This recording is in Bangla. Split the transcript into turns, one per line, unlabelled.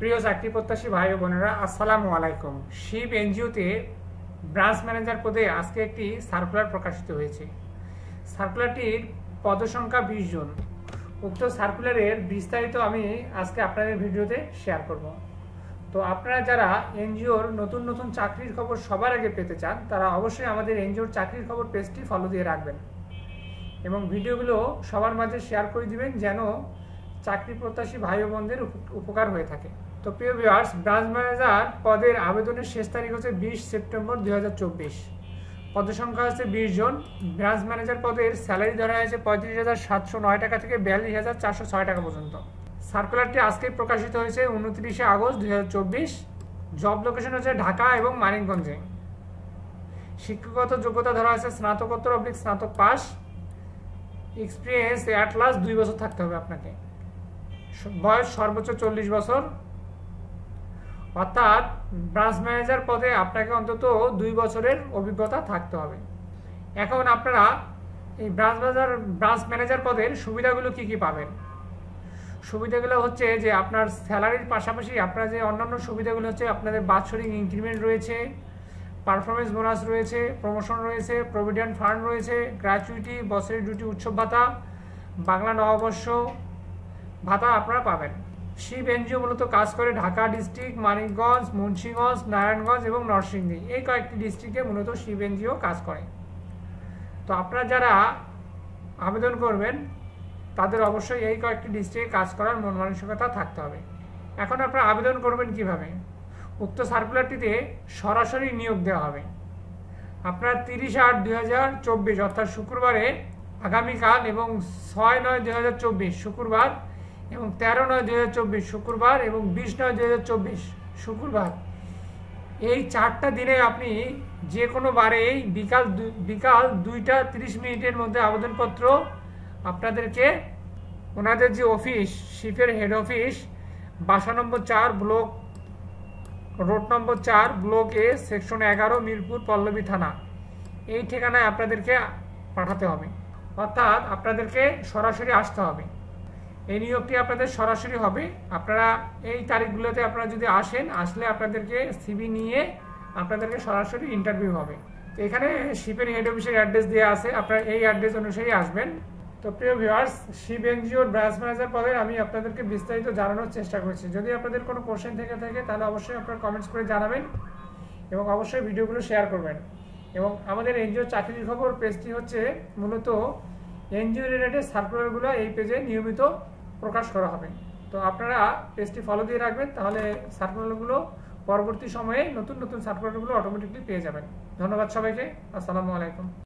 প্রিয় চাকরি প্রত্যাশী ভাই ও বোনেরা, আসসালামু আলাইকুম। শিব এনজিওতে ব্রাঞ্চ ম্যানেজার পদে আজকে একটি সার্কুলার প্রকাশিত হয়েছে। সার্কুলারটির পদসংখ্যা 20 জন। উক্ত সার্কুলারের বিস্তারিত আমি আজকে আপনাদের ভিডিওতে শেয়ার করব। তো আপনারা যারা এনজিওর নতুন নতুন চাকরির খবর সবার আগে পেতে চান, তারা অবশ্যই আমাদের এনজিওর চাকরির খবর পেজটি ফলো দিয়ে রাখবেন এবং ভিডিওগুলো সবার মাঝে শেয়ার করে দিবেন, যেন চাকরি প্রত্যাশী ভাই ও বোনদের উপকার হয়ে থাকে। তো প্রিয় ভিউয়ার্স, ব্রাঞ্চ ম্যানেজার পদের আবেদনের শেষ তারিখ হচ্ছে 20 সেপ্টেম্বর 2024। পদসংখ্যা হচ্ছে 20 জন। ব্রাঞ্চ ম্যানেজার পদের স্যালারি ধরা হয়েছে 35,709 টাকা থেকে 42,406 টাকা পর্যন্ত। সার্কুলারটি আজকে প্রকাশিত হয়েছে 29 আগস্ট 2024। জব লোকেশন হচ্ছে ঢাকা এবং মানিকগঞ্জে। শিক্ষাগত যোগ্যতা ধরা হয়েছে স্নাতক পাস। এক্সপিরিয়েন্স @লাস্ট 2 বছর থাকতে হবে আপনাকে। বয়স সর্বোচ্চ 40 বছর, অর্থাৎ ব্রাঞ্চ ম্যানেজার পদে আপনাকে অন্তত 2 বছরের অভিজ্ঞতা থাকতে হবে। এখন আপনারা এই ব্রাঞ্চ ম্যানেজার পদের সুবিধাগুলো কি কি পাবেন? সুবিধাগুলো হচ্ছে যে আপনার স্যালারির পাশাপাশি আপনার যে অন্যান্য সুবিধাগুলো হচ্ছে আপনাদের বাৎসরিক ইনক্রিমেন্ট রয়েছে, পারফরমেন্স বোনাস রয়েছে, প্রমোশন রয়েছে, প্রভিডেন্ট ফান্ড রয়েছে, গ্র্যাচুইটি, বছরের ডিউটি উৎসব ভাতা, বাংলা নববর্ষ ভাতা আপনারা পাবেন। শিব এনজিও মূলত কাজ করে ঢাকা ডিস্ট্রিক্ট, মানিকগঞ্জ, মুন্সিগঞ্জ, নারায়ণগঞ্জ এবং নরসিংদী, এই কয়েকটি ডিস্ট্রিক্টে মূলত শিব এনজিও কাজ করে। তো আপনারা যারা আবেদন করবেন তাদের অবশ্যই এই কয়েকটি ডিস্ট্রিক্টে কাজ করার মন মানসিকতা থাকতে হবে। এখন আপনারা আবেদন করবেন কিভাবে? উক্ত সার্কুলারটিতে সরাসরি নিয়োগ দেওয়া হবে। আপনার 30/8/2024 অর্থাৎ শুক্রবারে, আগামীকাল এবং 6/9/2024 শুক্রবার এবং 13/9/2024 শুক্রবার এবং 20/9/2024 শুক্রবার, এই 4টা দিনে আপনি যে কোনো বারেই বিকাল 2:30 মধ্যে আবেদনপত্র আপনাদেরকে ওনাদের যে অফিস, শিপের হেড অফিস, বাসা number 4, road number 4, block A, section 11, Mirpur Pallabi থানা, এই ঠিকানায় আপনাদেরকে পাঠাতে হবে। অর্থাৎ আপনাদেরকে সরাসরি আসতে হবে। এই নিয়োগটি আপনাদের সরাসরি হবে। আপনারা এই তারিখগুলোতে আপনারা যদি আসলে আপনাদেরকে সিভি নিয়ে আপনাদেরকে সরাসরি ইন্টারভিউ হবে। তো এখানে শিপের হেড অফিসের অ্যাড্রেস দেওয়া আছে, আপনারা এই অ্যাড্রেস অনুসারে আসবেন। তো প্রিয় ভিউয়ার্স, শিব এনজিওর ব্রাঞ্চ ম্যানেজার পদে আমি আপনাদেরকে বিস্তারিত জানানোর চেষ্টা করেছি। যদি আপনাদের কোনো কোশ্চেন থেকে থাকে তাহলে অবশ্যই আপনারা কমেন্টস করে জানাবেন এবং অবশ্যই ভিডিওগুলো শেয়ার করবেন। এবং আমাদের এনজিওর চাকরির খবর পেজটি হচ্ছে মূলত এনজিও রিলেটেড সার্কুলারগুলো এই পেজে নিয়মিত প্রকাশ করা হবে। তো আপনারা পেজটি ফলো দিয়ে রাখবেন, তাহলে সার্কুলারগুলো পরবর্তী সময়ে নতুন নতুন সার্কুলারগুলো অটোমেটিকলি পেয়ে যাবেন। ধন্যবাদ সবাইকে। আসসালামু আলাইকুম।